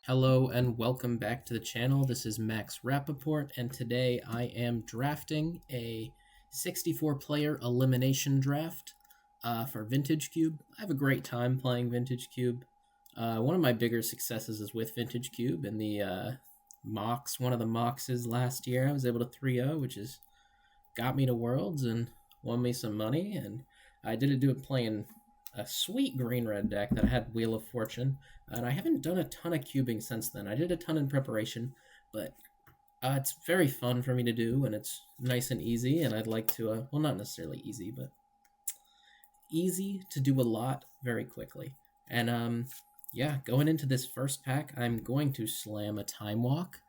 Hello and welcome back to the channel. This is Max Rappaport, and today I am drafting a 64-player elimination draft for Vintage Cube. I have a great time playing Vintage Cube. One of my bigger successes is with Vintage Cube in the mocks. One of the mocks is last year. I was able to 3-0, which has got me to Worlds and won me some money, and I did it playing a sweet green-red deck that had Wheel of Fortune, and I haven't done a ton of cubing since then. I did a ton in preparation, but it's very fun for me to do, and it's nice and easy, and I'd like to, well, not necessarily easy, but easy to do a lot very quickly. And, yeah, going into this first pack, I'm going to slam a Time Walk.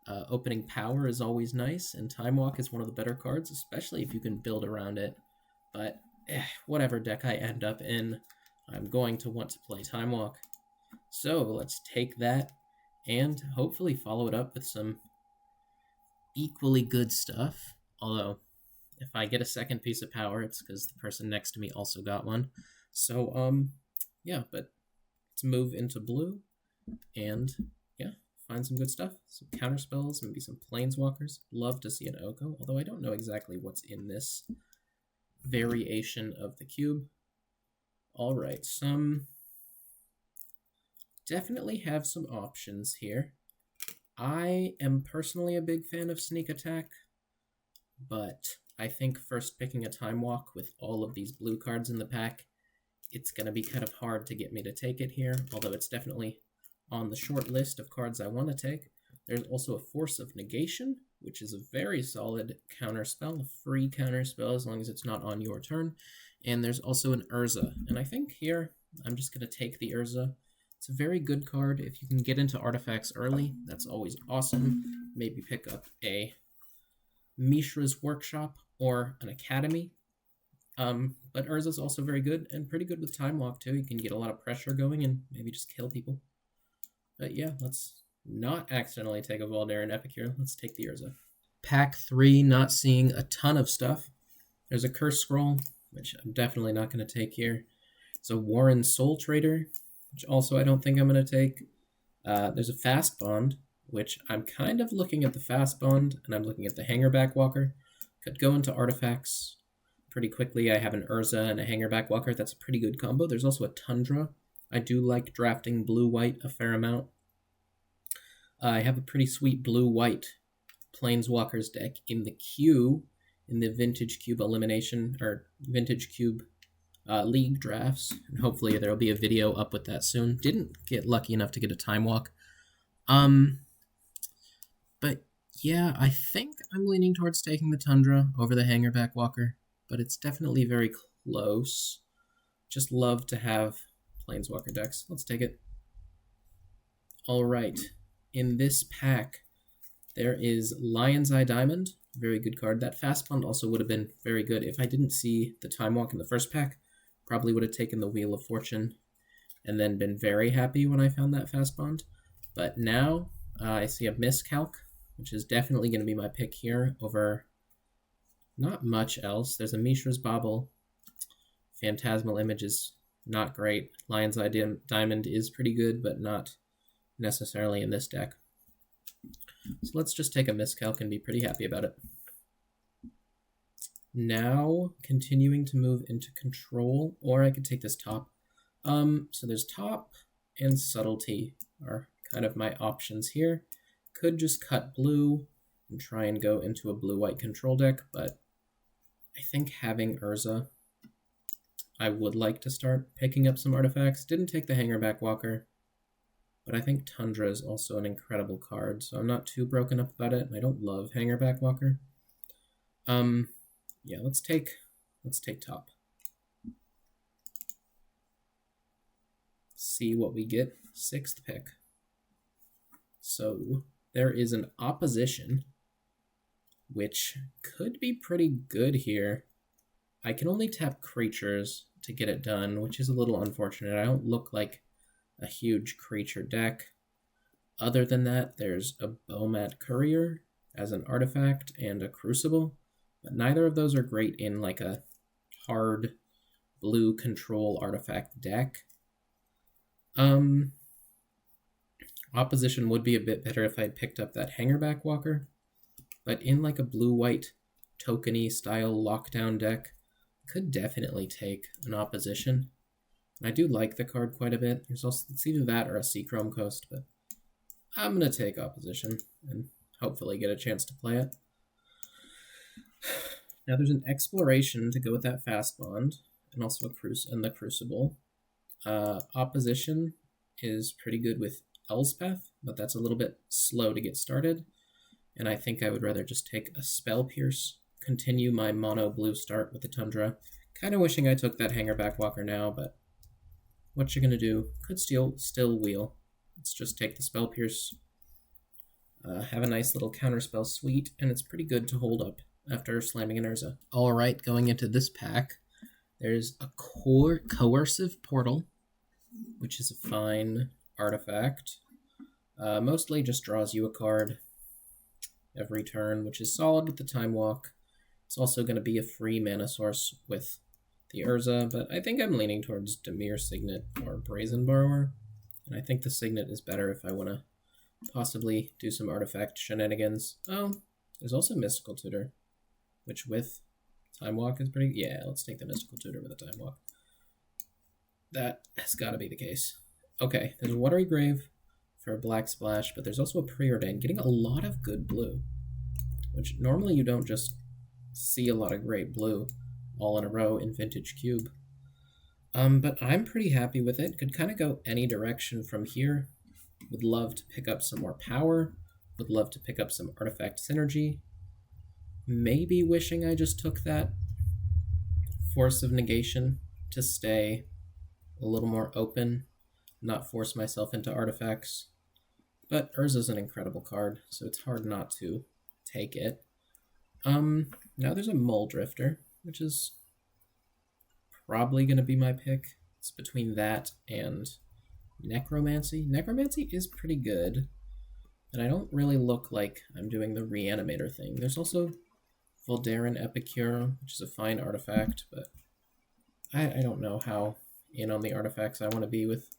Opening Power is always nice, and Time Walk is one of the better cards, especially if you can build around it, but whatever deck I end up in, I'm going to want to play Time Walk. So let's take that and hopefully follow it up with some equally good stuff. Although, if I get a second piece of power, it's because the person next to me also got one. So, yeah, but let's move into blue and, yeah, find some good stuff. Some counter spells, maybe some planeswalkers. Love to see an Oko, although I don't know exactly what's in this variation of the cube. All right, definitely have some options here. I am personally a big fan of Sneak Attack, but I think first picking a Time Walk with all of these blue cards in the pack, it's going to be kind of hard to get me to take it here, although it's definitely on the short list of cards I want to take. There's also a Force of Negation, which is a very solid counter spell, a free counter spell as long as it's not on your turn. And there's also an Urza, and I think here I'm just going to take the Urza. It's a very good card. If you can get into artifacts early, that's always awesome. Maybe pick up a Mishra's Workshop or an Academy. But Urza's also very good and pretty good with Time Walk too. You can get a lot of pressure going and maybe just kill people. But yeah, let's not accidentally take a Voldaren Epicure. Let's take the Urza. Pack 3, not seeing a ton of stuff. There's a Curse Scroll, which I'm definitely not going to take here. It's a Warren Soul Trader, which also I don't think I'm going to take. There's a Fast Bond, which I'm kind of looking at the Fast Bond, and I'm looking at the Hangerback Walker. Could go into artifacts pretty quickly. I have an Urza and a Hangerback Walker. That's a pretty good combo. There's also a Tundra. I do like drafting blue-white a fair amount. I have a pretty sweet blue-white Planeswalkers deck in the queue, in the Vintage Cube elimination, or Vintage Cube League drafts, and hopefully there will be a video up with that soon. Didn't get lucky enough to get a Time Walk. But yeah, I think I'm leaning towards taking the Tundra over the Hangerback Walker, but it's definitely very close. Just love to have Planeswalker decks. Let's take it. All right. In this pack, there is Lion's Eye Diamond, very good card. That Fast Bond also would have been very good. If I didn't see the Time Walk in the first pack, probably would have taken the Wheel of Fortune and then been very happy when I found that Fast Bond. But now I see a Miscalc, which is definitely going to be my pick here over not much else. There's a Mishra's Bauble. Phantasmal Image is not great. Lion's Eye Diamond is pretty good, but not necessarily in this deck. So let's just take a Miscalc and be pretty happy about it. Now, continuing to move into Control, or I could take this Top. So there's Top and Subtlety are kind of my options here. Could just cut blue and try and go into a blue-white control deck, but I think having Urza, I would like to start picking up some artifacts. Didn't take the Hangerback Walker, but I think Tundra is also an incredible card, so I'm not too broken up about it. I don't love Hangerback Walker. Yeah, let's take Top. See what we get. 6th pick. So there is an opposition, which could be pretty good here. I can only tap creatures to get it done, which is a little unfortunate. I don't look like a huge creature deck. Other than that, there's a Bomat Courier as an artifact and a Crucible, but neither of those are great in like a hard blue control artifact deck. Opposition would be a bit better if I had picked up that Hangerback Walker, but in like a blue-white tokeny style lockdown deck, could definitely take an opposition. I do like the card quite a bit. There's also, it's either that or a Seachrome Coast, but I'm going to take opposition and hopefully get a chance to play it. Now there's an exploration to go with that fast bond, and also the Crucible. Opposition is pretty good with Elspeth, but that's a little bit slow to get started, and I think I would rather just take a Spell Pierce, continue my mono blue start with the Tundra. Kind of wishing I took that Hangerback Walker now, but what you gonna do? Could still wheel. Let's just take the Spell Pierce, have a nice little counterspell suite, and it's pretty good to hold up after slamming an Urza. Alright, going into this pack, there's a Coercive Portal, which is a fine artifact. Mostly just draws you a card every turn, which is solid with the Time Walk. It's also going to be a free mana source with the Urza, but I think I'm leaning towards Dimir Signet or Brazen Borrower. And I think the Signet is better if I want to possibly do some artifact shenanigans. Oh, there's also Mystical Tutor, which with Time Walk is pretty... Yeah, let's take the Mystical Tutor with a Time Walk. That has got to be the case. Okay, there's a Watery Grave for a Black Splash, but there's also a Preordain, getting a lot of good blue, which normally you don't just see a lot of great blue all in a row in Vintage Cube. But I'm pretty happy with it. Could kind of go any direction from here. Would love to pick up some more power. Would love to pick up some artifact synergy. Maybe wishing I just took that Force of Negation to stay a little more open, not force myself into artifacts. But Urza's an incredible card, so it's hard not to take it. Now there's a Mole Drifter, which is probably going to be my pick. It's between that and Necromancy. Necromancy is pretty good, and I don't really look like I'm doing the Reanimator thing. There's also Voldaren Epicure, which is a fine artifact, but I don't know how in on the artifacts I want to be with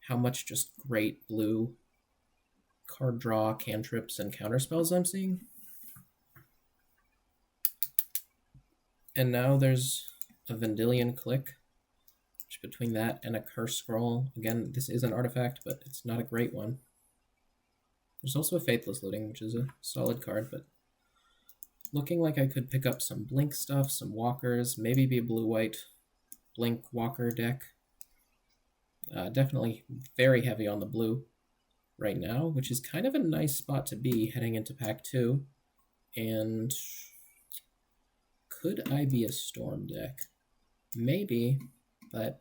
how much just great blue card draw, cantrips, and counterspells I'm seeing. And now there's a Vendilion Click, which between that and a Curse Scroll, again, this is an artifact, but it's not a great one. There's also a Faithless Looting, which is a solid card, but looking like I could pick up some Blink stuff, some Walkers, maybe be a blue-white Blink Walker deck. Definitely very heavy on the blue right now, which is kind of a nice spot to be heading into Pack 2. And could I be a Storm deck? Maybe, but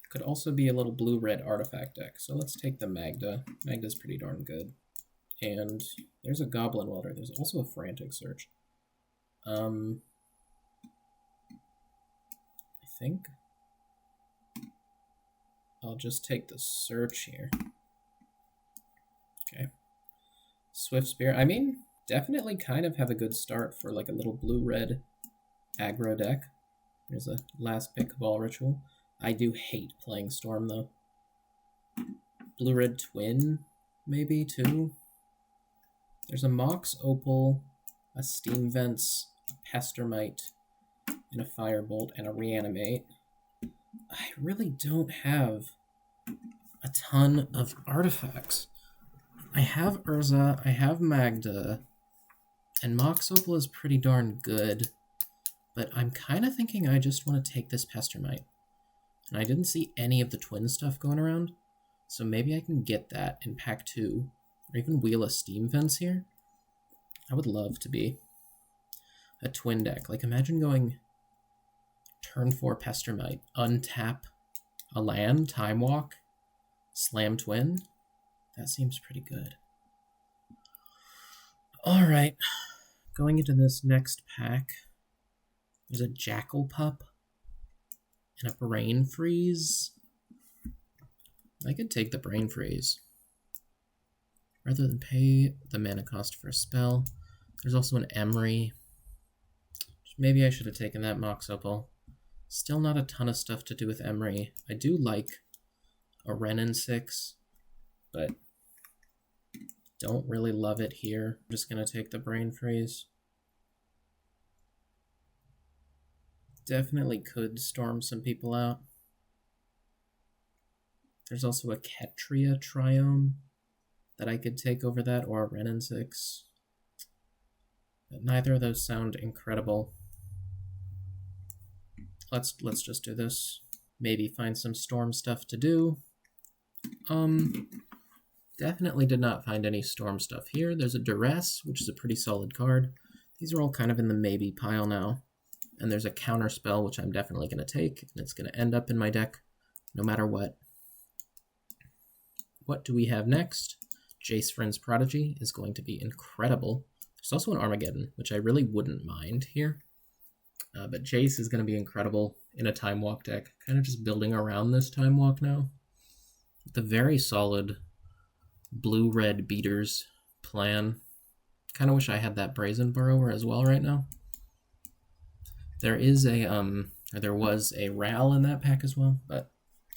could also be a little blue-red artifact deck. So let's take the Magda. Magda's pretty darn good. And there's a Goblin Welder. There's also a Frantic Search. I think I'll just take the Search here. Okay. Swift Spear. I mean, definitely kind of have a good start for like a little blue-red aggro deck. There's a last pick Ball Ritual. I do hate playing Storm, though. Blue-red Twin, maybe, too. There's a Mox Opal, a Steam Vents, a Pestermite, and a Firebolt, and a Reanimate. I really don't have a ton of artifacts. I have Urza, I have Magda, and Mox Opal is pretty darn good, but I'm kind of thinking I just want to take this Pestermite. And I didn't see any of the twin stuff going around, so maybe I can get that in Pack 2, or even wheel a Steam Fence here. I would love to be a twin deck. Like, imagine going turn 4 Pestermite, untap a land, Time Walk, slam twin. That seems pretty good. Alright, going into this next pack, there's a Jackal Pup and a Brain Freeze. I could take the Brain Freeze rather than pay the mana cost for a spell. There's also an Emery. Maybe I should have taken that Mox Opal. Still not a ton of stuff to do with Emery. I do like a Renin 6, but Don't really love it here. I'm just going to take the Brain Freeze. Definitely could storm some people out. There's also a Ketria Triome that I could take over that, or a Renin 6. But neither of those sound incredible. Let's just do this. Maybe find some storm stuff to do. Definitely did not find any storm stuff here. There's a Duress, which is a pretty solid card. These are all kind of in the maybe pile now. And there's a counter spell, which I'm definitely going to take, and it's going to end up in my deck no matter what. What do we have next? Jace Friend's Prodigy is going to be incredible. There's also an Armageddon, which I really wouldn't mind here. But Jace is going to be incredible in a Time Walk deck. Kind of just building around this Time Walk now. The very solid blue-red beaters plan. Kind of wish I had that Brazen Burrower as well right now. There is a, or there was a Ral in that pack as well, but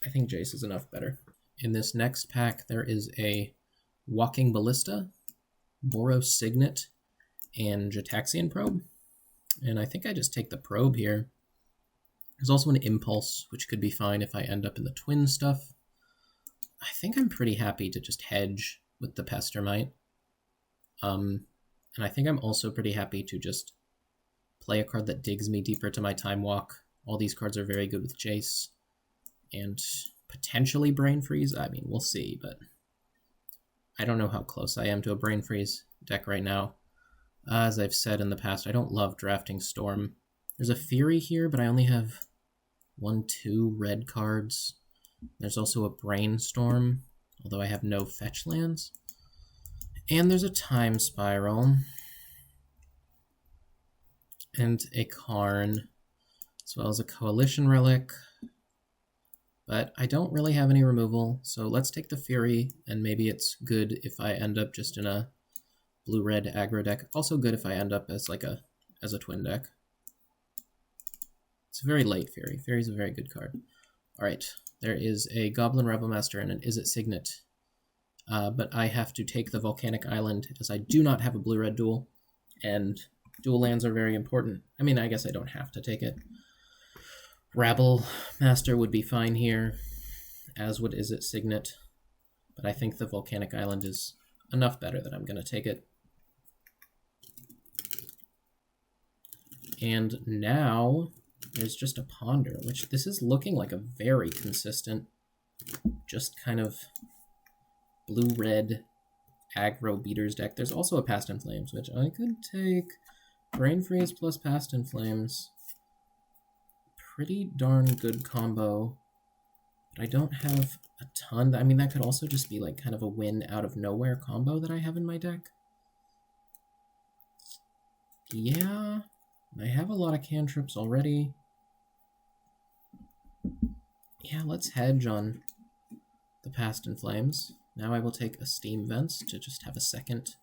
I think Jace is enough better. In this next pack, there is a Walking Ballista, Boros Signet, and Jataxian Probe. And I think I just take the Probe here. There's also an Impulse, which could be fine if I end up in the twin stuff. I think I'm pretty happy to just hedge with the Pestermite. And I think I'm also pretty happy to just play a card that digs me deeper to my Time Walk. All these cards are very good with Jace. And potentially Brain Freeze. I mean, we'll see, but I don't know how close I am to a Brain Freeze deck right now. As I've said in the past, I don't love drafting Storm. There's a Fury here, but I only have 2 red cards. There's also a Brainstorm, although I have no fetch lands. And there's a Time Spiral. And a Karn, as well as a Coalition Relic. But I don't really have any removal, so let's take the Fury, and maybe it's good if I end up just in a blue-red aggro deck. Also good if I end up as a twin deck. It's a very late Fury. Fury's a very good card. Alright, there is a Goblin Revelmaster and an Izzet Signet. But I have to take the Volcanic Island, as I do not have a blue-red duel, and dual lands are very important. I mean, I guess I don't have to take it. Rabble Master would be fine here, as would Izzet Signet, but I think the Volcanic Island is enough better that I'm going to take it. And now there's just a Ponder, which this is looking like a very consistent, just kind of blue-red aggro beaters deck. There's also a Past in Flames, which I could take. Brain Freeze plus Past in Flames. Pretty darn good combo, but I don't have a ton. I mean, that could also just be like kind of a win out of nowhere combo that I have in my deck. Yeah, I have a lot of cantrips already. Yeah, let's hedge on the Past in Flames. Now I will take a Steam Vents to just have a second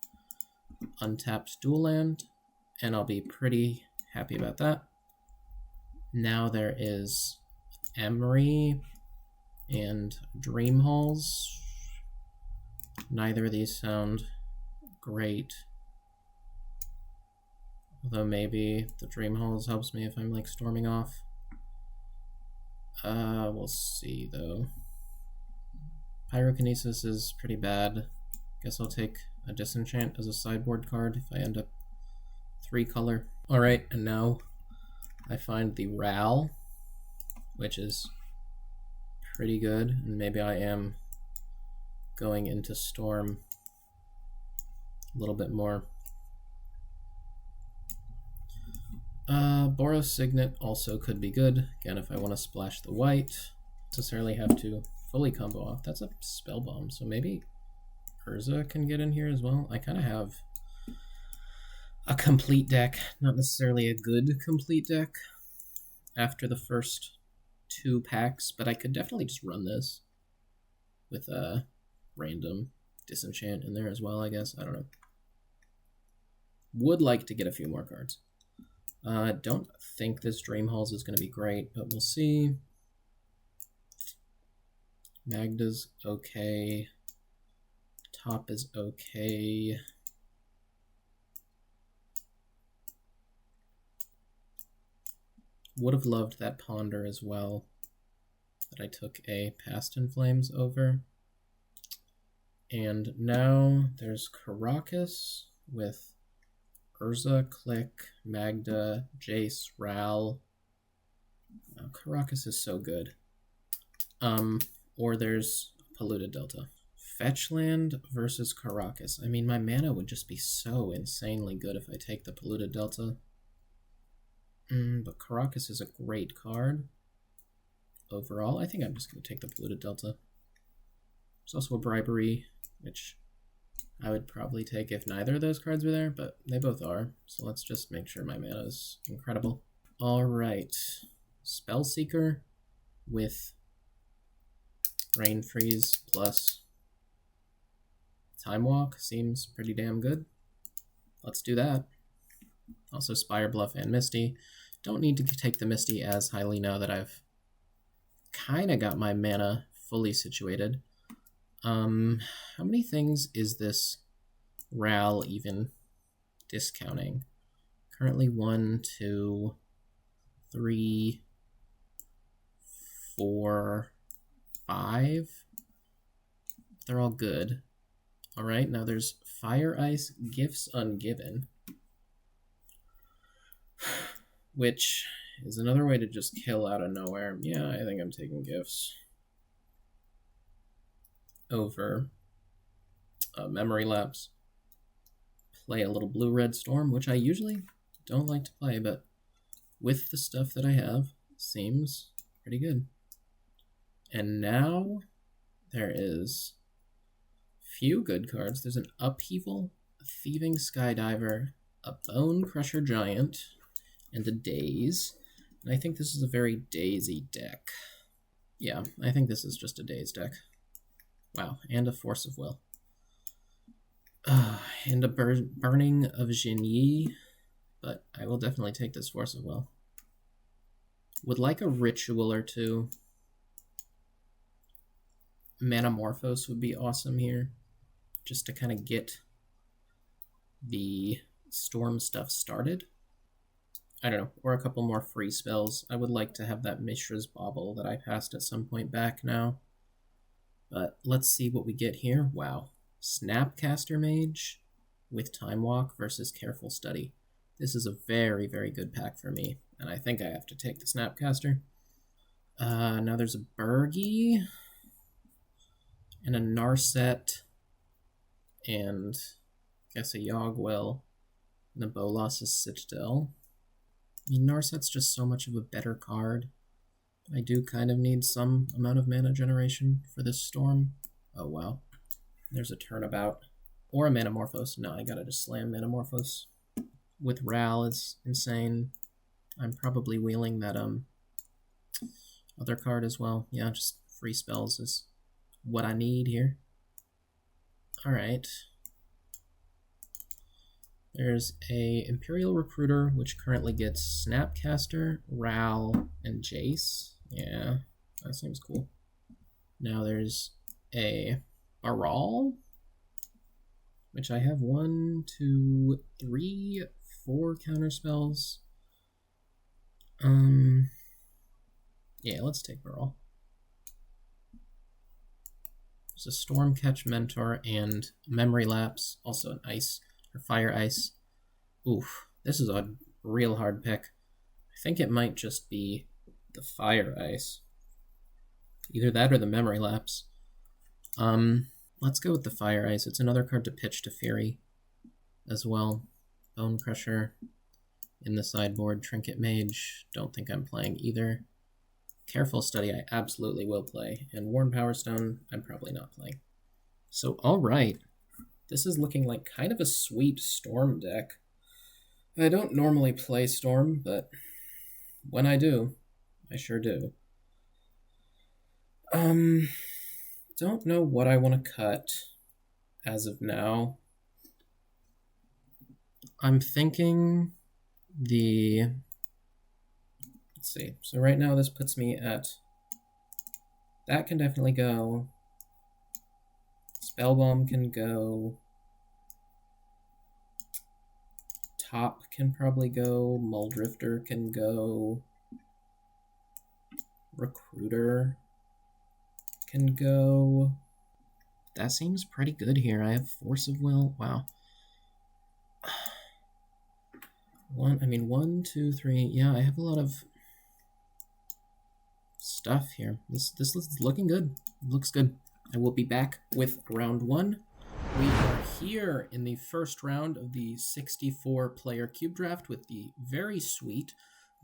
untapped dual land, and I'll be pretty happy about that. Now there is Emery and Dream Halls. Neither of these sound great. Although maybe the Dream Halls helps me if I'm like storming off. We'll see though. Pyrokinesis is pretty bad. Guess I'll take a Disenchant as a sideboard card if I end up 3-color. Alright, and now I find the Ral, which is pretty good, and maybe I am going into Storm a little bit more. Boros Signet also could be good, again if I want to splash the white. Necessarily have to fully combo off. That's a Spell Bomb, so maybe Urza can get in here as well. I kind of have a complete deck, not necessarily a good complete deck after the first 2 packs, but I could definitely just run this with a random Disenchant in there as well, I guess. I don't know. Would like to get a few more cards. Don't think this Dream Halls is going to be great, but we'll see. Magda's okay. Top is okay. Would have loved that Ponder as well, that I took a Past in Flames over. And now there's Caracas with Urza, Click, Magda, Jace, Ral. Oh, Caracas is so good. Or there's Polluted Delta. Fetchland versus Caracas. I mean, my mana would just be so insanely good if I take the Polluted Delta. But Caracas is a great card. Overall, I think I'm just going to take the Polluted Delta. There's also a Bribery, which I would probably take if neither of those cards were there, but they both are. So let's just make sure my mana is incredible. Alright. Spellseeker with Rain Freeze plus Time Walk seems pretty damn good. Let's do that. Also Spire Bluff and Misty. Don't need to take the Misty as highly now that I've kind of got my mana fully situated. How many things is this Ral even discounting? Currently 1, 2, 3, 4, 5. They're all good. Alright, now there's Fire Ice Gifts Ungiven, which is another way to just kill out of nowhere. Yeah, I think I'm taking Gifts over Memory Lapse. Play a little Blue-Red Storm, which I usually don't like to play, but with the stuff that I have, seems pretty good. And now there is few good cards. There's an Upheaval, a Thieving Skydiver, a Bone Crusher Giant, and a Daze. And I think this is a very Daisy deck. Yeah, I think this is just a Daze deck. Wow, and a Force of Will. And a Burning of Jinyi, but I will definitely take this Force of Will. Would like a Ritual or two. Manamorphose would be awesome here, just to kind of get the Storm stuff started. I don't know, or a couple more free spells. I would like to have that Mishra's Bauble that I passed at some point back now. But let's see what we get here. Wow. Snapcaster Mage with Time Walk versus Careful Study. This is a very, very good pack for me, and I think I have to take the Snapcaster. Now there's a Burgy, and a Narset, and I guess a Yogwell, and a Bolas's Citadel. I mean, Narset's just so much of a better card. I do kind of need some amount of mana generation for this Storm. Oh, wow. There's a Turnabout. Or a Manamorphose. No, I gotta just slam Manamorphose. With Ral, it's insane. I'm probably wheeling that other card as well. Yeah, just free spells is what I need here. Alright. There's a Imperial Recruiter, which currently gets Snapcaster, Ral, and Jace. Yeah, that seems cool. Now there's a Baral, which I have 1, 2, 3, 4 counterspells. Yeah, let's take Baral. There's a Stormcatch Mentor and Memory Lapse, also an Ice or Fire Ice. Oof, this is a real hard pick. I think it might just be the Fire Ice. Either that or the Memory Lapse. Let's go with the Fire Ice. It's another card to pitch to Fury as well. Bone Crusher in the sideboard. Trinket Mage, don't think I'm playing either. Careful Study I absolutely will play. And Worn Power Stone, I'm probably not playing. So, alright. This is looking like kind of a sweet Storm deck. I don't normally play Storm, but when I do, I sure do. Don't know what I want to cut as of now. I'm thinking let's see. So right now this puts me at, that can definitely go. This Spellbomb can go. Top can probably go. Muldrifter can go. Recruiter can go. That seems pretty good here. I have Force of Will. Wow. 1, 2, 3. Yeah, I have a lot of stuff here. This is looking good. It looks good. I will be back with round 1. We are here in the first round of the 64-player cube draft with the very sweet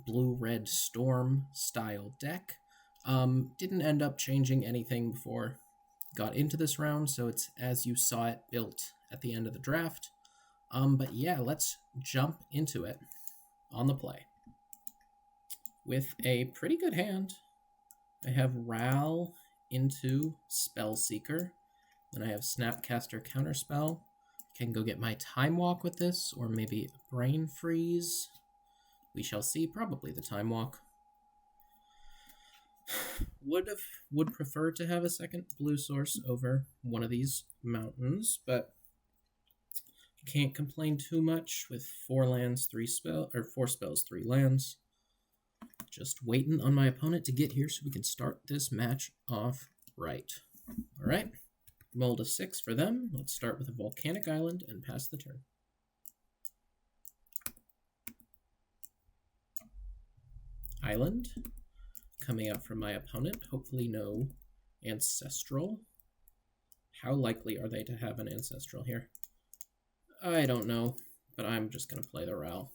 blue-red storm style deck. Didn't end up changing anything before got into this round, so it's as you saw it built at the end of the draft. But yeah, let's jump into it on the play. With a pretty good hand, I have Ral into Spellseeker. Then I have Snapcaster Counterspell. Can go get my Time Walk with this, or maybe Brain Freeze. We shall see. Probably the Time Walk. Would prefer to have a second blue source over one of these mountains, but can't complain too much with 4 lands, 4 spells, 3 lands. Just waiting on my opponent to get here so we can start this match off right. All right, roll to 6 for them. Let's start with a Volcanic Island and pass the turn. Island coming out from my opponent. Hopefully no Ancestral. How likely are they to have an Ancestral here? I don't know, but I'm just going to play the Ral.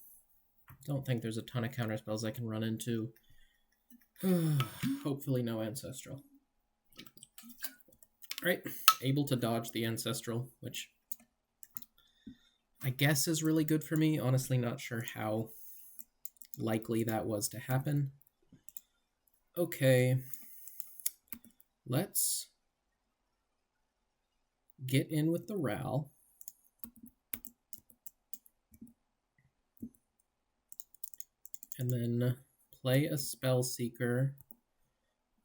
Don't think there's a ton of counterspells I can run into. Hopefully no Ancestral. Alright, able to dodge the Ancestral, which I guess is really good for me. Honestly, not sure how likely that was to happen. Okay, let's get in with the Ral. And then play a Spellseeker.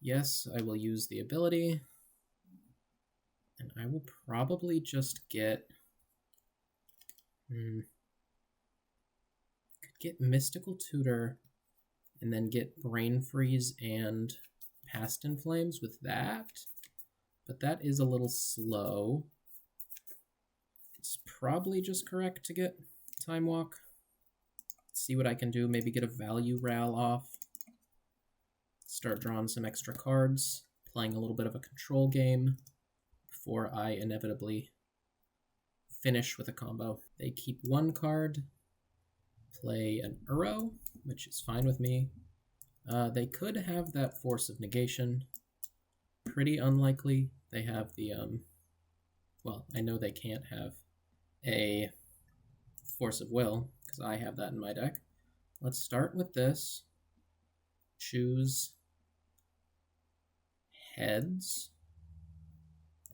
Yes, I will use the ability. And I will probably just get... Could get Mystical Tutor and then get Brain Freeze and Past in Flames with that. But that is a little slow. It's probably just correct to get Time Walk. See what I can do, maybe get a value Ral off. Start drawing some extra cards, playing a little bit of a control game before I inevitably finish with a combo. They keep 1 card, play an Uro, which is fine with me. They could have that Force of Negation. Pretty unlikely. They have the, well, I know they can't have a Force of Will, because I have that in my deck. Let's start with this. Choose heads.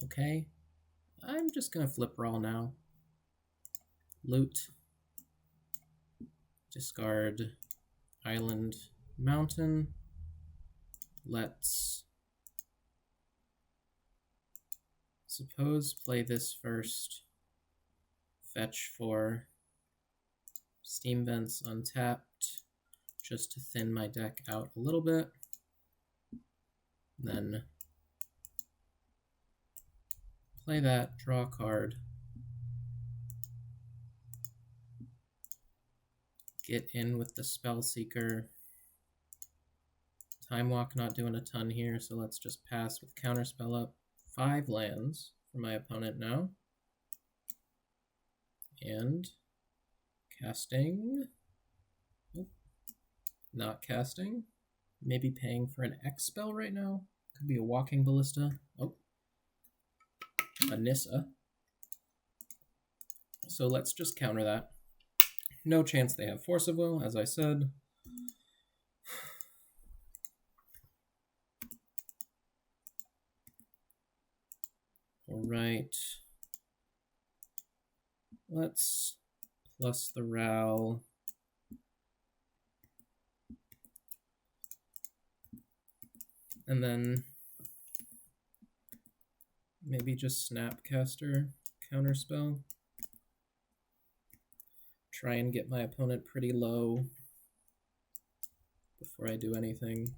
Okay. I'm just going to flip Raw now. Loot. Discard Island Mountain. Let's suppose play this first. Fetch for Steam Vents untapped, just to thin my deck out a little bit. Then play that, draw a card. Get in with the Spellseeker. Time Walk not doing a ton here, so let's just pass with Counterspell up. 5 lands for my opponent now. And casting. Nope. Not casting. Maybe paying for an X spell right now. Could be a Walking Ballista. Oh. A Nissa. So let's just counter that. No chance they have Force of Will, as I said. Alright. Let's plus the Ral. And then Maybe just Snapcaster Counterspell. Try and get my opponent pretty low before I do anything.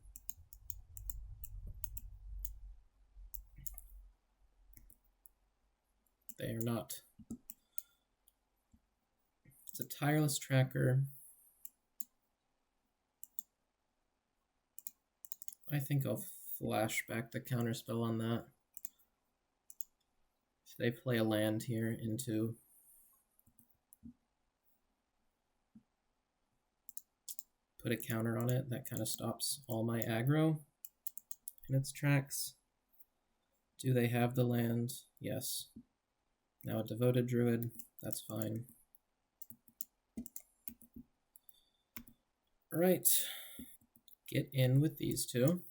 They are not. It's a Tireless Tracker. I think I'll flash back the Counterspell on that. If they play a land here into put a counter on it, that kind of stops all my aggro in its tracks. Do they have the land? Yes. Now a Devoted Druid, that's fine. All right, get in with these two.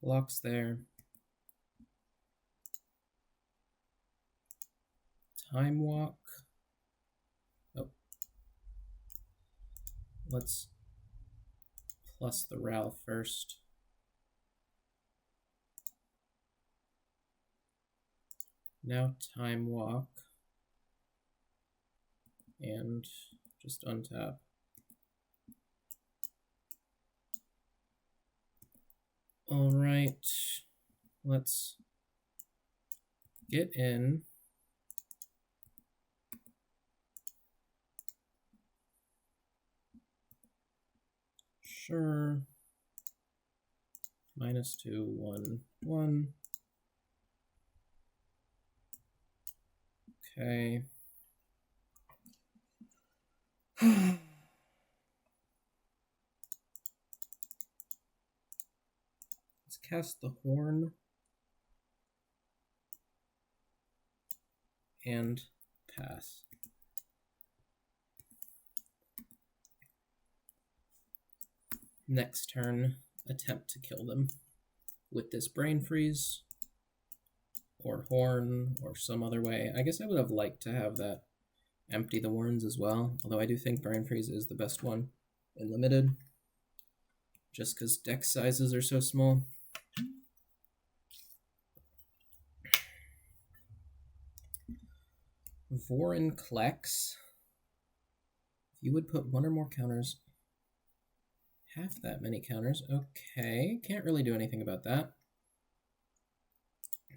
Blocks there. Time Walk. Oh. Let's plus the Ral first. Now Time Walk. And just untap. All right, let's get in. Sure. -2, 1, 1. Okay. Let's cast the Horn and pass. Next turn, attempt to kill them with this Brain Freeze or Horn or some other way. I guess I would have liked to have that empty the Warrens as well, although I do think Brain Freeze is the best one in Limited, just because deck sizes are so small. Vorin Klex. If you would put one or more counters, half that many counters. Okay, can't really do anything about that.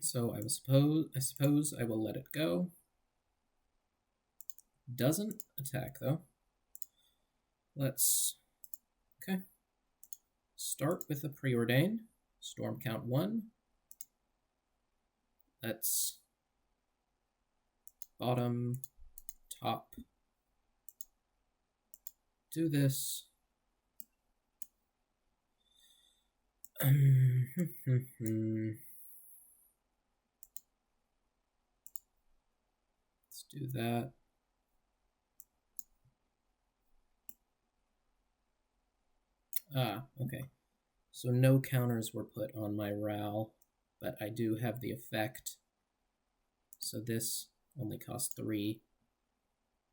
So I suppose I will let it go. Doesn't attack though. Let's start with a Preordain. Storm count 1. Let's bottom, top, do this. Let's do that. Okay. So no counters were put on my Ral, but I do have the effect. So this only costs 3.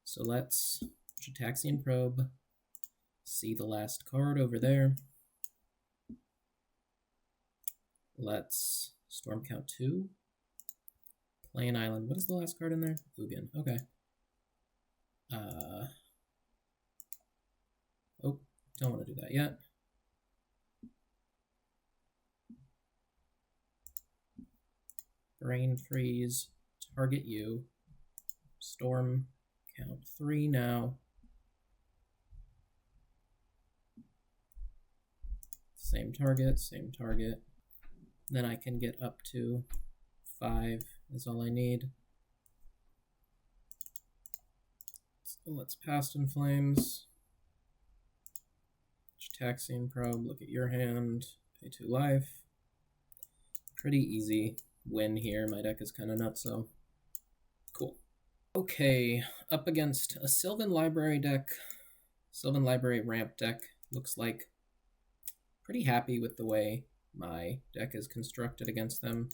So let's Gitaxian Probe, see the last card over there. Let's Storm count 2. Play an island. What is the last card in there? Ugin. Okay. Oh, don't want to do that yet. Brain Freeze, target you. Storm count 3 now. Same target, same target. Then I can get up to 5 is all I need. So let's Past in Flames. Gitaxian Probe, look at your hand, pay 2 life. Pretty easy win here. My deck is kind of nuts, so cool. Okay, up against a Sylvan Library deck. Sylvan Library ramp deck. Looks like pretty happy with the way my deck is constructed against them.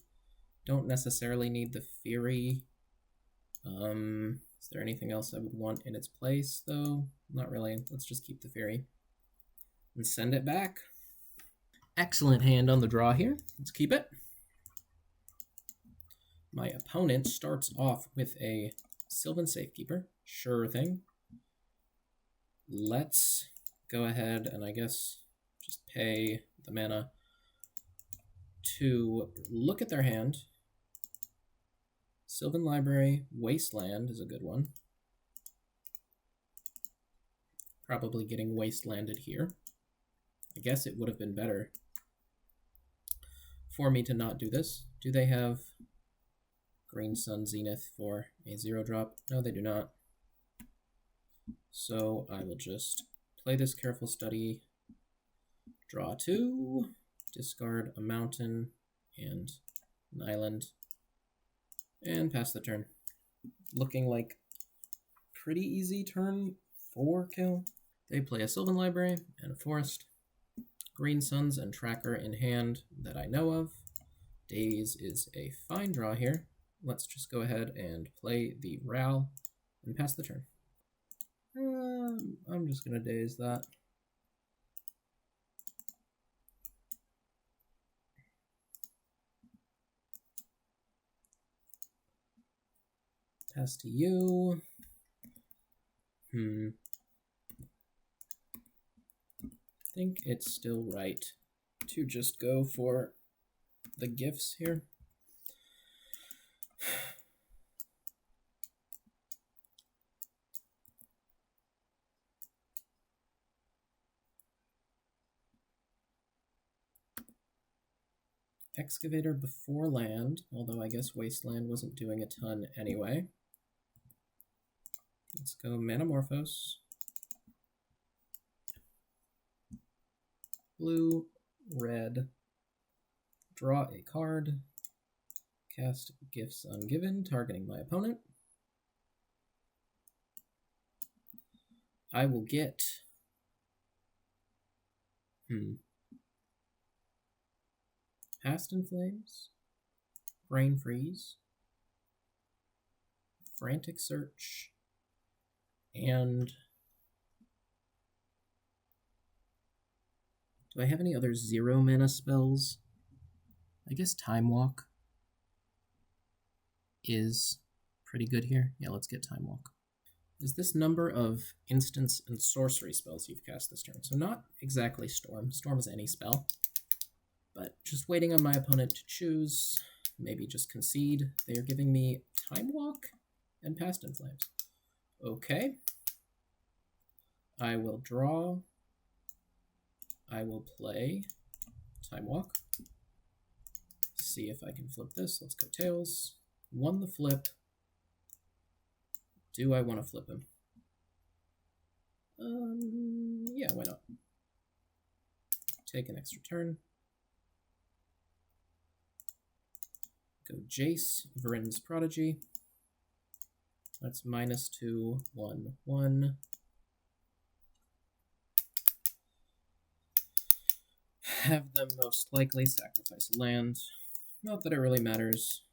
Don't necessarily need the Fury. Is there anything else I would want in its place, though? Not really. Let's just keep the Fury and send it back. Excellent hand on the draw here. Let's keep it. My opponent starts off with a Sylvan Safekeeper. Sure thing. Let's go ahead and I guess just pay the mana to look at their hand. Sylvan Library, Wasteland is a good one. Probably getting wastelanded here. I guess it would have been better for me to not do this. Do they have Green Sun Zenith for a 0-drop? No, they do not. So I will just play this Careful Study, draw 2, discard a mountain and an island, and pass the turn. Looking like pretty easy turn 4 kill. They play a Sylvan Library and a Forest. Green Suns and Tracker in hand that I know of. Daze is a fine draw here. Let's just go ahead and play the Ral and pass the turn. I'm just going to Daze that. Pass to you. I think it's still right to just go for the gifts here. Excavator before land, although I guess Wasteland wasn't doing a ton anyway. Let's go Manamorphose. Blue, red, draw a card, cast Gifts Ungiven, targeting my opponent. I will get Past in Flames, Brain Freeze, Frantic Search, and do I have any other 0 mana spells? I guess Time Walk is pretty good here. Yeah, let's get Time Walk. Is this number of instance and sorcery spells you've cast this turn? So not exactly Storm. Storm is any spell. But just waiting on my opponent to choose. Maybe just concede. They are giving me Time Walk and Past in Flames. Okay. I will draw. I will play Time Walk. See if I can flip this. Let's go Tails. Won the flip. Do I want to flip him? Yeah, why not? Take an extra turn. Go Jace, Varin's Prodigy. That's -2, 1, 1. Have them most likely sacrifice land. Not that it really matters.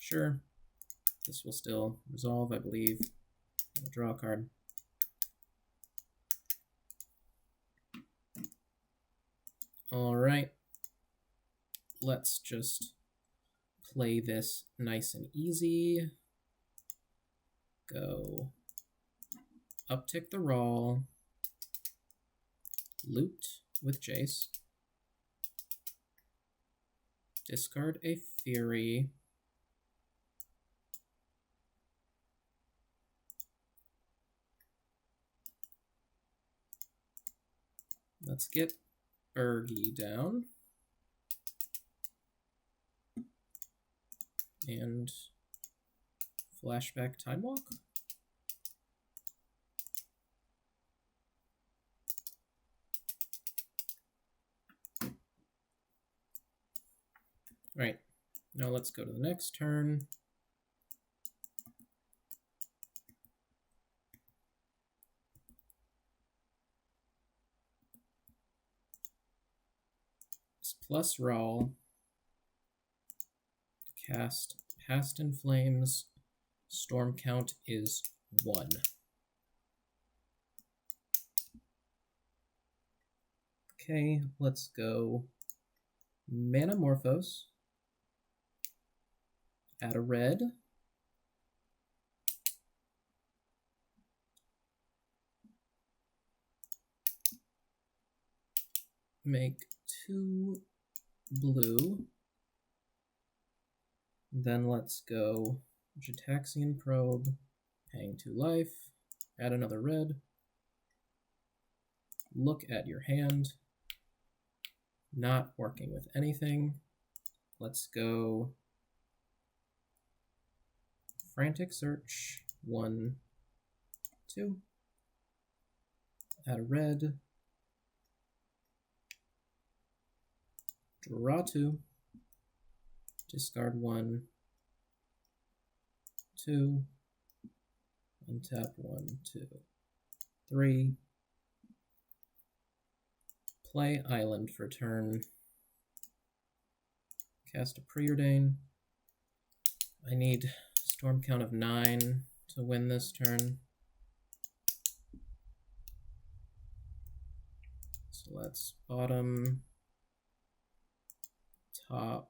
Sure. This will still resolve, I believe. I'll draw a card. Alright. Let's just play this nice and easy. Go uptick the Raw. Loot with Jace. Discard a Fury. Let's get Bergie down. And flashback Time Walk. Right, now let's go to the next turn. It's plus Raw. Cast Past in Flames. Storm count is 1. Okay, let's go Manamorphose. Add a red. Make 2 blue. Then let's go Gitaxian Probe, paying 2 life. Add another red. Look at your hand. Not working with anything. Let's go Frantic Search. 1, 2. Add a red. Draw 2. Discard 1, 2. Untap 1, 2, 3. Play Island for turn. Cast a Preordain. I need storm count of 9 to win this turn. So let's bottom, top,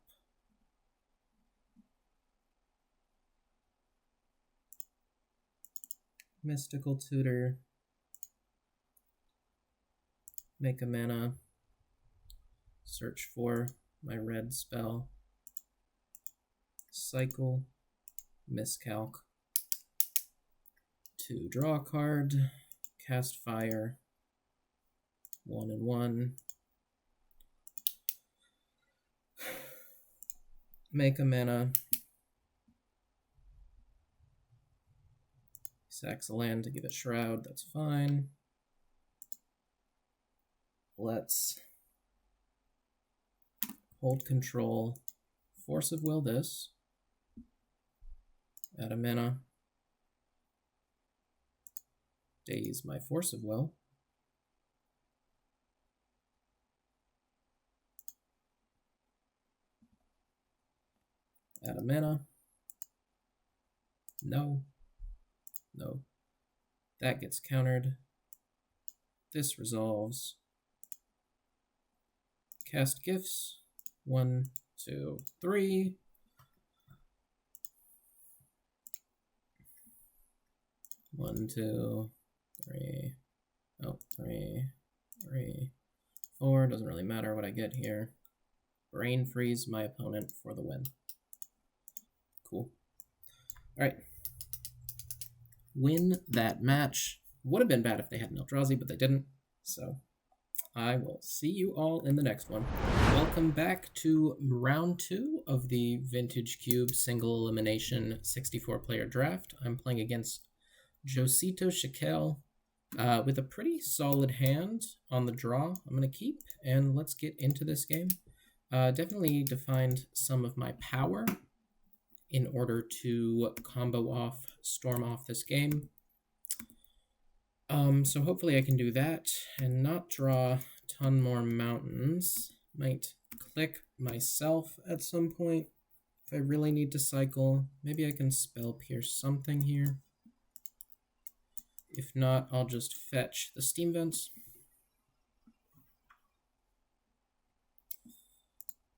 Mystical Tutor, make a mana, search for my red spell, cycle, miscalc, 2 draw a card, cast fire, 1 and 1, make a mana, sacks a land to give it Shroud, that's fine. Let's hold control, Force of Will this, add a mana, daze my Force of Will, add a mana, no, that gets countered, this resolves, cast Gifts, 1, 2, 3, 1, 2, 3, oh, 3, 3, 4, doesn't really matter what I get here. Brain freeze my opponent for the win. Cool. Alright. Win that match. Would have been bad if they had an Eldrazi, but they didn't. So I will see you all in the next one. Welcome back to round 2 of the Vintage Cube single elimination 64-player draft. I'm playing against Josito Shakel with a pretty solid hand on the draw. I'm going to keep, and let's get into this game. Definitely defined some of my power in order to combo off, storm off this game. So hopefully I can do that and not draw a ton more mountains. Might click myself at some point if I really need to cycle. Maybe I can Spell Pierce something here. If not, I'll just fetch the Steam Vents.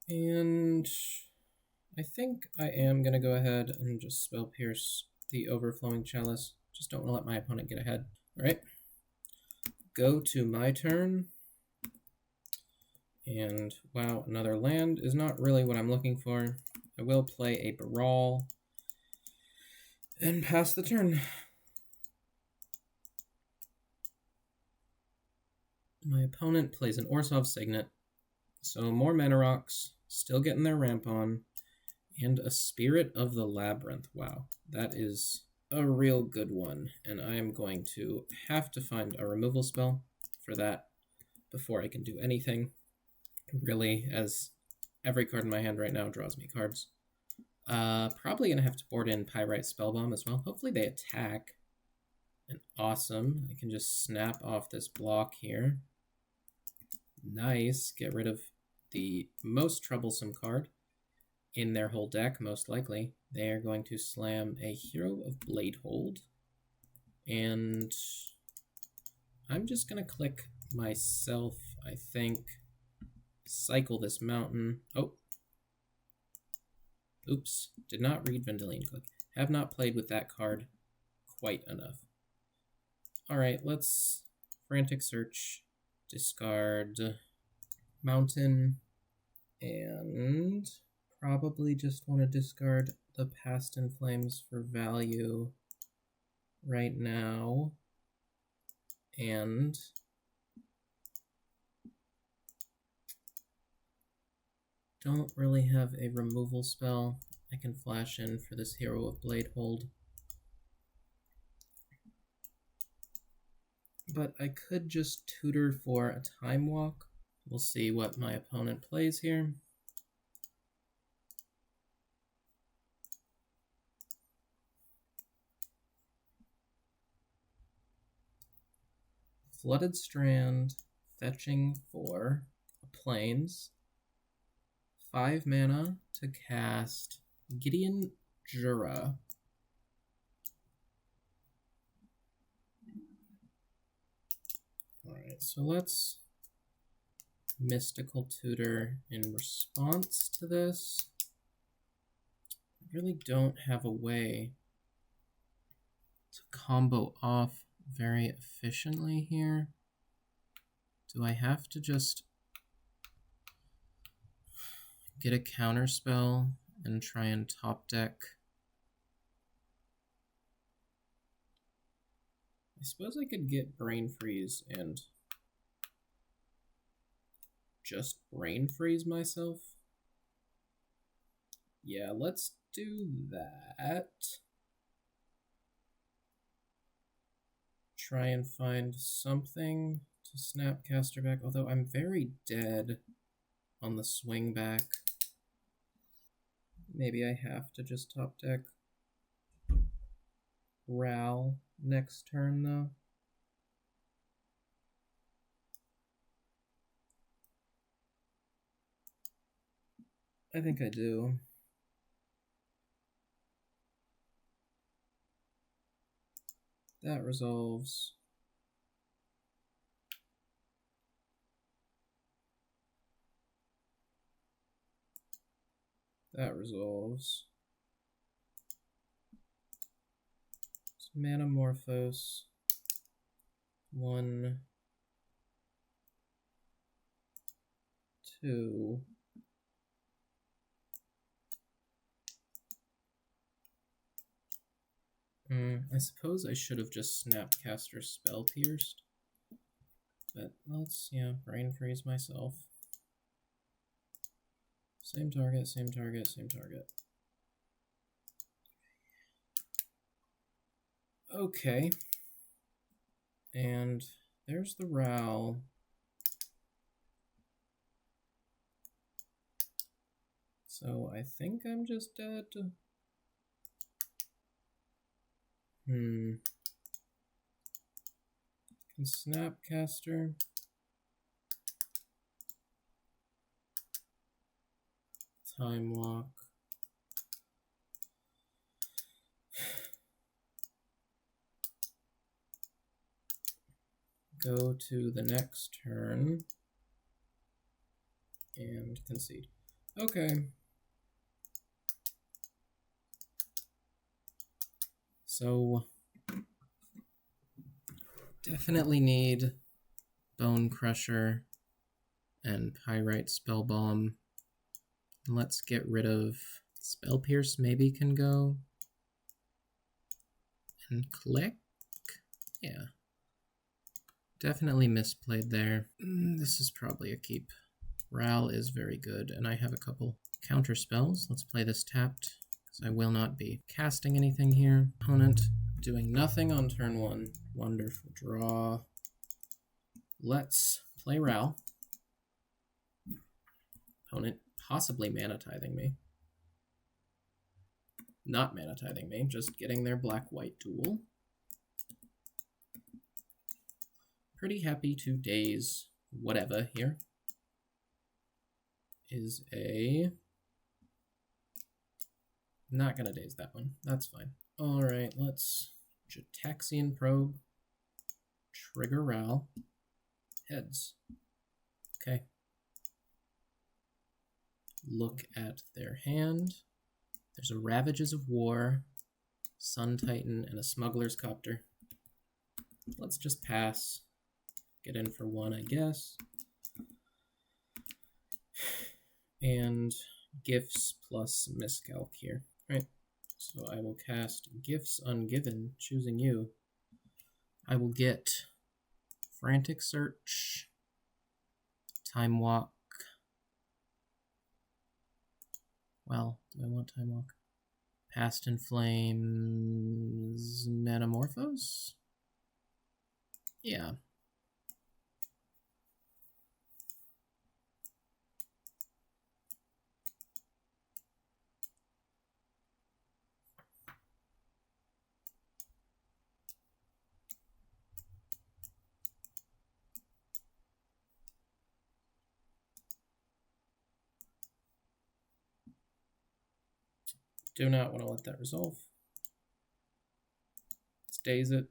And I think I am going to go ahead and just Spell Pierce the Overflowing Chalice. Just don't want to let my opponent get ahead. All right. Go to my turn. And wow, another land is not really what I'm looking for. I will play a Baral and pass the turn. My opponent plays an Orzhov Signet. So more Mana Rocks, still getting their ramp on, and a Spirit of the Labyrinth. Wow, that is a real good one, and I am going to have to find a removal spell for that before I can do anything, really, as every card in my hand right now draws me cards. Probably going to have to board in Pyrite Spellbomb as well. Hopefully they attack, and awesome. I can just snap off this block here. Nice, get rid of the most troublesome card in their whole deck, most likely. They are going to slam a Hero of Bladehold, and I'm just going to click myself I think cycle this mountain. Oh. Oops. Did not read Vendilion Click. Have not played with that card quite enough. Alright, let's Frantic Search, discard Mountain, and probably just want to discard the Past in Flames for value right now, and don't really have a removal spell I can flash in for this Hero of Blade Hold. But I could just tutor for a Time Walk. We'll see what my opponent plays here. Flooded Strand, fetching for Plains. 5 mana to cast Gideon Jura. Alright, so let's Mystical Tutor in response to this. I really don't have a way to combo off very efficiently here. Do I have to just get a counter spell and try and top deck? I suppose I could get Brain Freeze and just Brain Freeze myself. Yeah, let's do that. Try and find something to Snapcaster back, although I'm very dead on the swing back. Maybe I have to just top deck Ral next turn, though. I think I do. That resolves. That resolves. It's Manamorphose. 1, 2. I suppose I should have just Snapcaster Spell Pierced. But let's, Brain Freeze myself. Same target, same target, same target. Okay. And there's the Ral. So I think I'm just dead. Can Snapcaster. Time Walk. Go to the next turn and concede. Okay. So definitely need Bone Crusher and Pyrite Spell Bomb. Let's get rid of Spell Pierce, maybe can go. And click. Yeah. Definitely misplayed there. This is probably a keep. Ral is very good, and I have a couple counter spells. Let's play this tapped, because I will not be casting anything here. Opponent doing nothing on turn 1. Wonderful draw. Let's play Ral. Opponent possibly Mana Tithing me. Not Mana Tithing me, just getting their black-white duel. Pretty happy to daze whatever here. Is a... Not gonna daze that one. That's fine. Alright, let's Jataxian Probe. Trigger Ral. Heads. Okay. Look at their hand. There's a Ravages of War, Sun Titan, and a Smuggler's Copter. Let's just pass. Get in for one, I guess. And gifts plus miscalc here. Right. So I will cast Gifts Ungiven, choosing you. I will get Frantic Search, Time Walk. Well, do I want Time Walk? Past in Flames, Metamorphose? Yeah. Do not want to let that resolve. Stays it.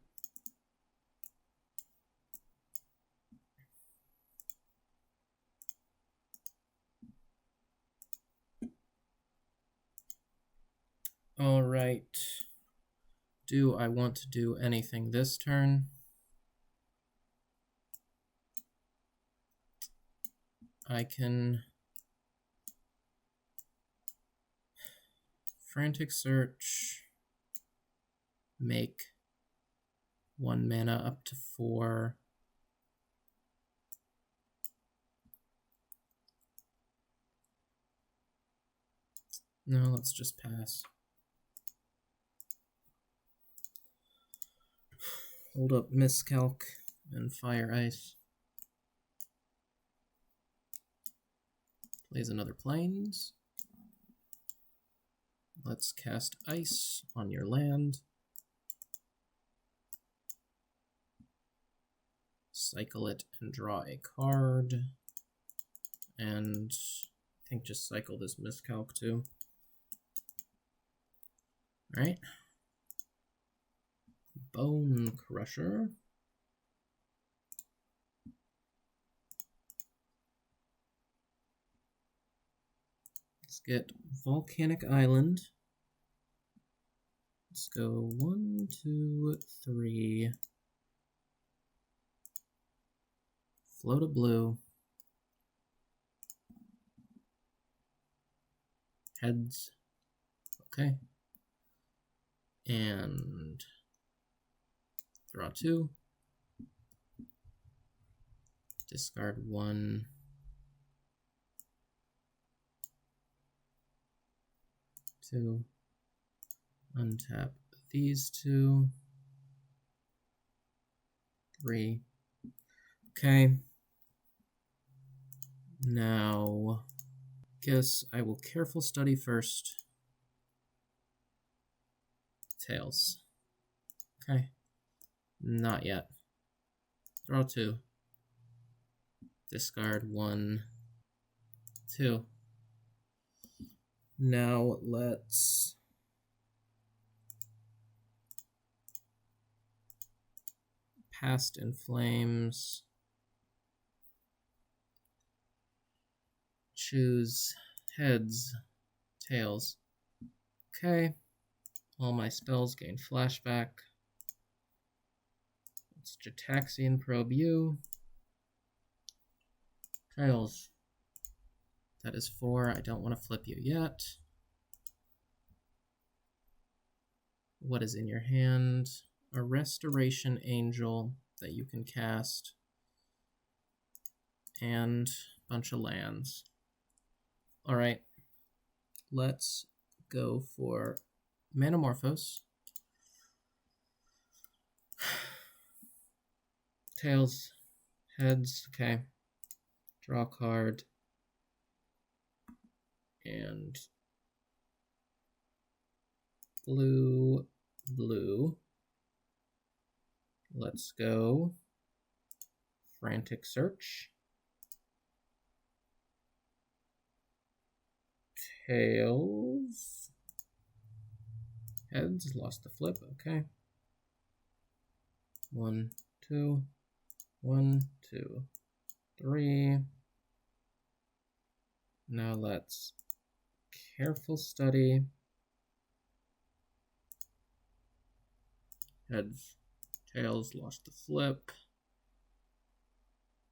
All right. Do I want to do anything this turn? I can Frantic Search, make 1 mana up to 4. No, let's just pass. Hold up Miscalc and Fire Ice. Plays another Plains. Let's cast Ice on your land. Cycle it and draw a card. And I think just cycle this Miscalc too. Alright. Bone Crusher. Let's get Volcanic Island. Let's go 1, 2, 3. Float a blue. Heads. Okay. And draw 2. Discard 1. 2. Untap these 2. 3. Okay. Now, guess I will careful study first. Tails. Okay. Not yet. Draw 2. Discard 1. 2. Now let's Past in Flames. Choose heads, tails. Okay. All my spells gain flashback. Let's Jataxian Probe you. Tails. That is 4. I don't want to flip you yet. What is in your hand? A Restoration Angel that you can cast. And a bunch of lands. Alright. Let's go for Metamorphose. Tails. Heads. Okay. Draw a card. And blue, blue. Let's go Frantic Search. Tails. Heads, lost the flip, okay. 1, 2, 1, 2, 3. Now let's careful study. Heads, tails, lost the flip.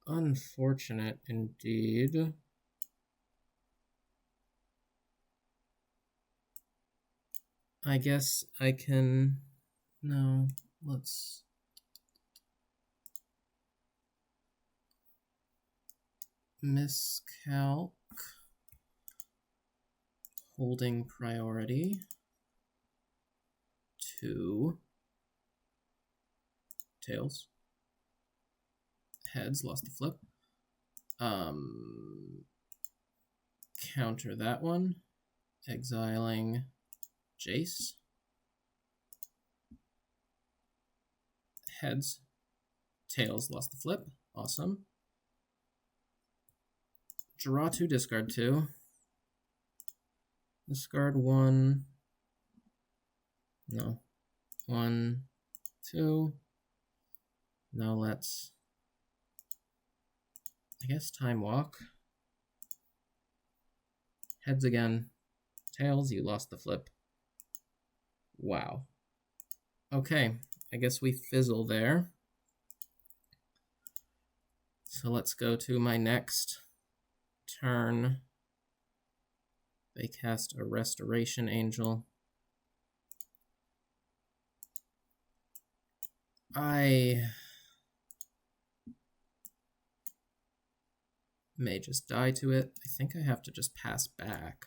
Unfortunate indeed. I guess I can... No, let's... Miscalc. Holding priority. 2. Tails. Heads, lost the flip. Counter that one. Exiling Jace. Heads. Tails, lost the flip. Awesome. Draw 2, discard 2. Discard 1. No. 1, 2. Now let's, I guess, time walk. Heads again. Tails, you lost the flip. Wow. Okay, I guess we fizzle there. So let's go to my next turn. They cast a Restoration Angel. I may just die to it. I think I have to just pass back.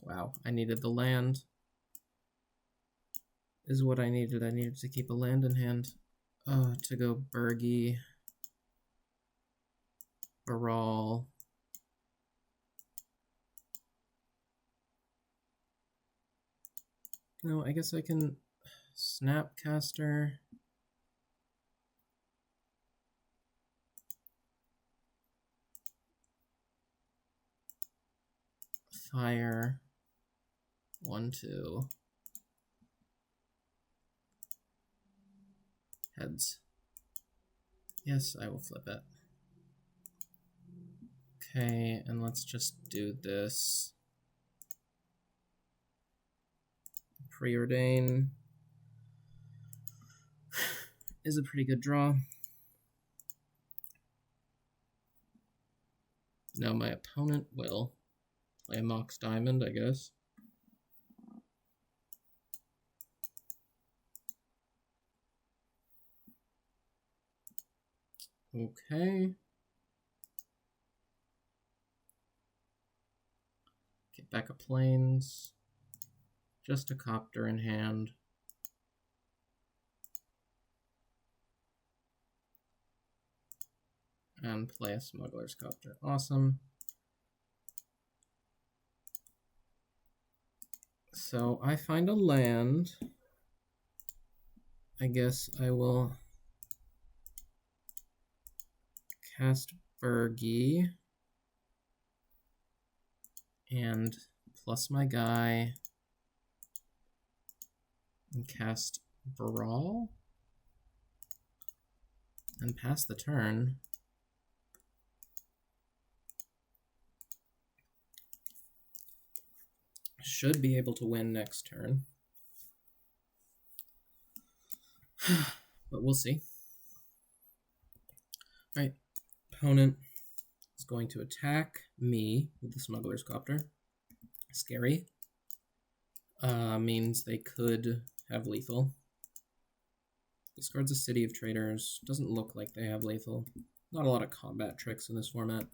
Wow, I needed the land. Is what I needed. I needed to keep a land in hand. To go Bergie. Baral. No, I guess I can Snapcaster. Fire. 1, 2. Heads. Yes, I will flip it. Okay, and let's just do this. Preordain is a pretty good draw. Now my opponent will play a Mox Diamond, I guess. Okay. Get back a Plains. Just a Copter in hand. And play a Smuggler's Copter. Awesome. So I find a land. I guess I will cast Bergie. And plus my guy. And cast Brawl. And pass the turn. Should be able to win next turn. But we'll see. Alright. Opponent is going to attack me with the Smuggler's Copter. Scary. Means they could have lethal. Discards a City of Traders. Doesn't look like they have lethal. Not a lot of combat tricks in this format.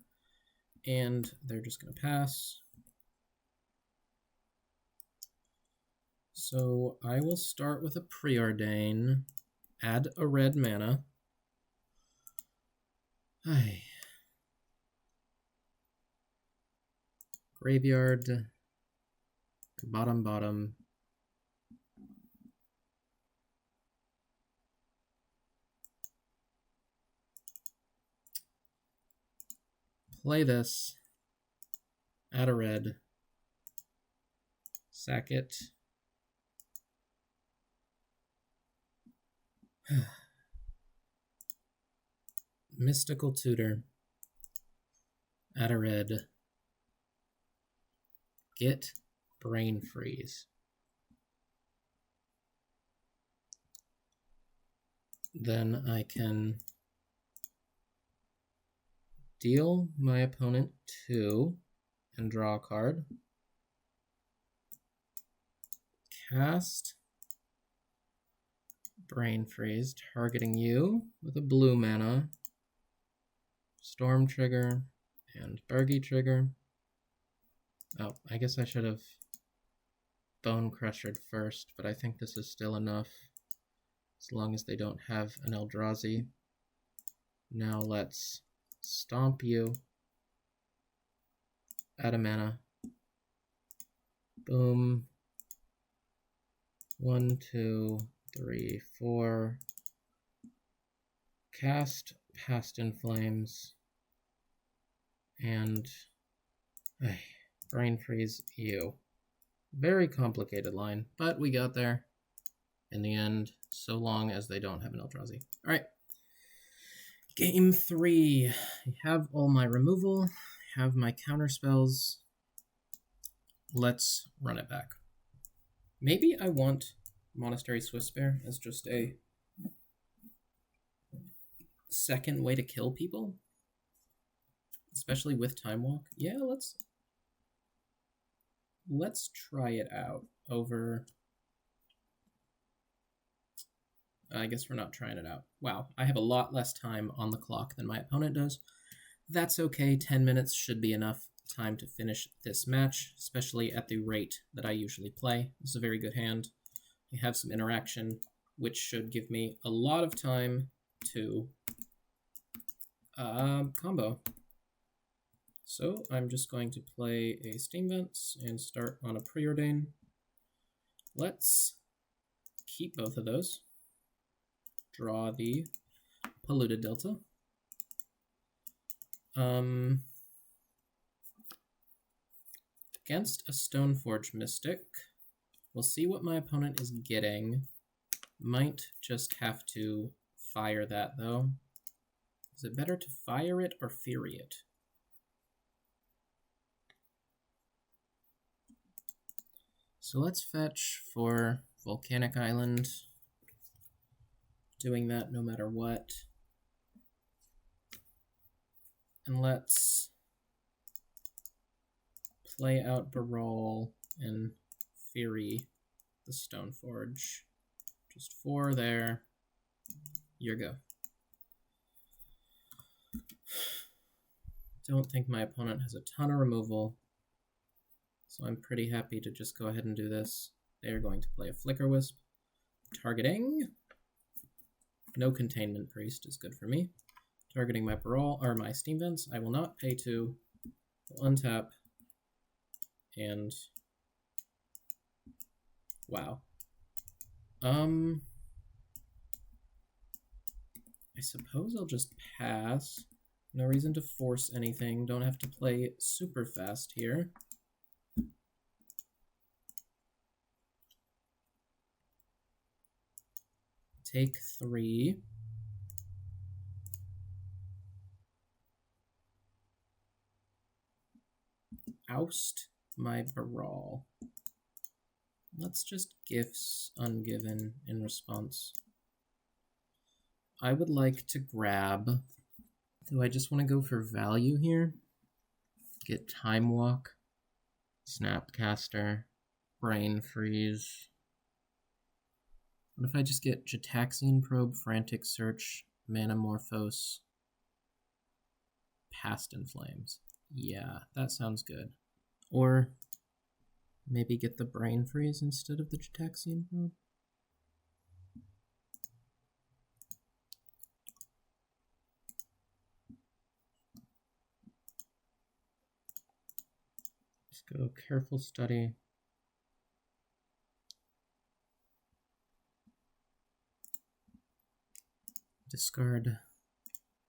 And they're just going to pass. So I will start with a Preordain. Add a red mana. Ay. Graveyard. Bottom. Play this. Add a red. Sack it. Mystical Tutor. Add a red. get Brain Freeze. Then I can deal my opponent 2 and draw a card. Cast Brain Freeze, targeting you with a blue mana, Storm trigger, and Bergy trigger. Oh, I guess I should have Bone Crushered first, but I think this is still enough, as long as they don't have an Eldrazi. Now let's stomp you, add a mana. Boom. 1, 2, 3, 4. Cast Past in Flames. And Brain Freeze you. Very complicated line, but we got there in the end, so long as they don't have an Eldrazi. Alright. Game 3. I have all my removal, have my counter spells. Let's run it back. Maybe I want Monastery Swiftspear as just a second way to kill people, especially with Time Walk. Yeah, let's try it out over... I guess we're not trying it out. Wow, I have a lot less time on the clock than my opponent does. That's okay, 10 minutes should be enough time to finish this match, especially at the rate that I usually play. This is a very good hand. I have some interaction, which should give me a lot of time to combo. So I'm just going to play a Steam Vents and start on a Preordain. Let's keep both of those. Draw the Polluted Delta. Against a Stoneforge Mystic, we'll see what my opponent is getting. Might just have to fire that, though. Is it better to fire it or Fury it? So let's fetch for Volcanic Island. Doing that no matter what. And let's play out Baral and Fury the Stoneforge. Just 4 there. Your go. Don't think my opponent has a ton of removal, so I'm pretty happy to just go ahead and do this. They're going to play a Flicker Wisp. Targeting. No Containment Priest is good for me. Targeting my Baral, or my Steam Vents. I will not pay 2. We'll untap. And wow. I suppose I'll just pass. No reason to force anything. Don't have to play super fast here. Take 3. Oust my Baral. Let's just gifts ungiven in response. I would like to grab... Do I just want to go for value here? Get Time Walk, Snapcaster, Brain Freeze. What if I just get Gitaxian Probe, Frantic Search, Manamorphose, Past in Flames? Yeah, that sounds good. Or maybe get the Brain Freeze instead of the Gitaxian Probe? Let's go Careful Study. Discard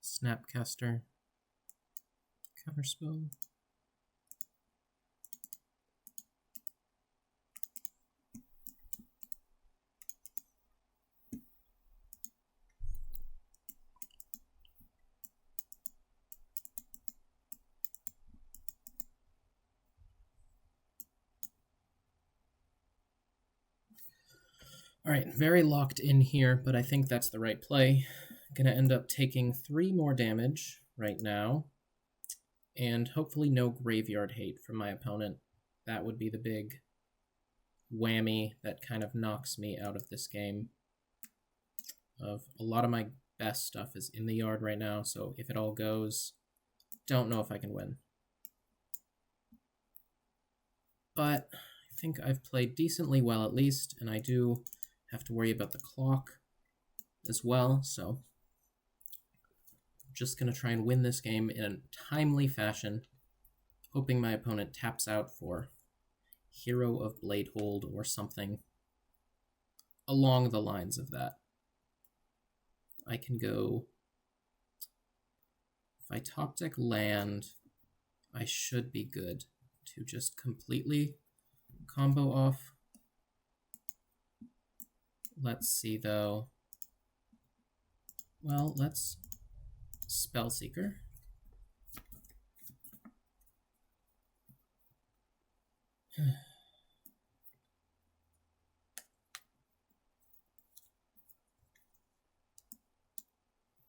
Snapcaster. Counterspell. Alright, very locked in here, but I think that's the right play. Gonna end up taking 3 more damage right now, and hopefully no graveyard hate from my opponent. That would be the big whammy that kind of knocks me out of this game. A lot of my best stuff is in the yard right now, so if it all goes, don't know if I can win. But I think I've played decently well at least, and I do have to worry about the clock as well, so I'm just going to try and win this game in a timely fashion, hoping my opponent taps out for Hero of Bladehold or something along the lines of that. I can go, if I top deck land, I should be good to just completely combo off. Let's see though. Well, let's Spellseeker.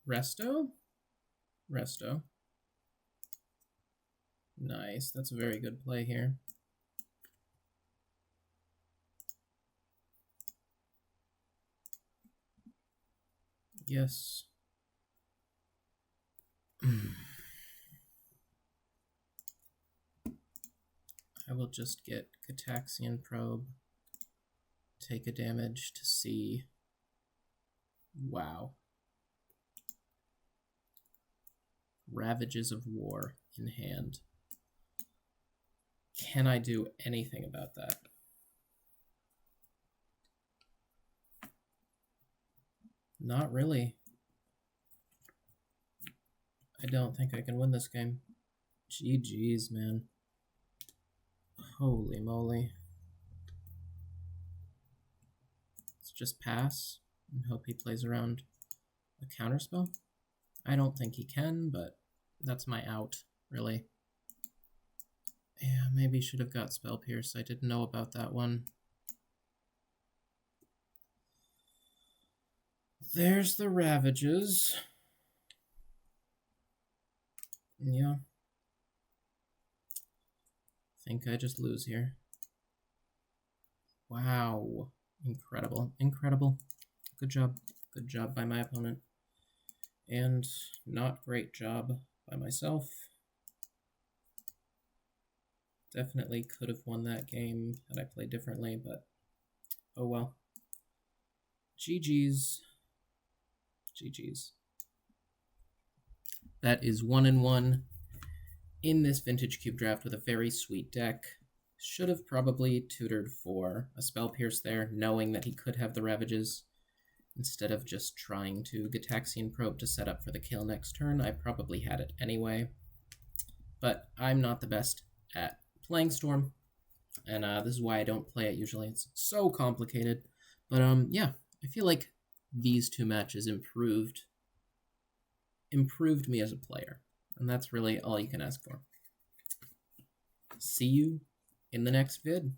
Resto? Resto. Nice, that's a very good play here. Yes. I will just get Gitaxian Probe, take a damage to see. Wow. Ravages of War in hand. Can I do anything about that? Not really. I don't think I can win this game. GG's, man. Holy moly. Let's just pass and hope he plays around a counterspell. I don't think he can, but that's my out, really. Yeah, maybe should have got Spell Pierce. I didn't know about that one. There's the Ravages. Yeah. Think I just lose here. Wow. Incredible. Incredible. Good job. Good job by my opponent. And not great job by myself. Definitely could have won that game had I played differently, but oh well. GG's. GG's. That is 1-1 in this Vintage Cube draft with a very sweet deck. Should have probably tutored for a Spell Pierce there, knowing that he could have the Ravages. Instead of just trying to Gitaxian Probe to set up for the kill next turn, I probably had it anyway. But I'm not the best at playing Storm, and this is why I don't play it usually. It's so complicated. But yeah, I feel like these two matches improved me as a player, and that's really all you can ask for. See you in the next vid.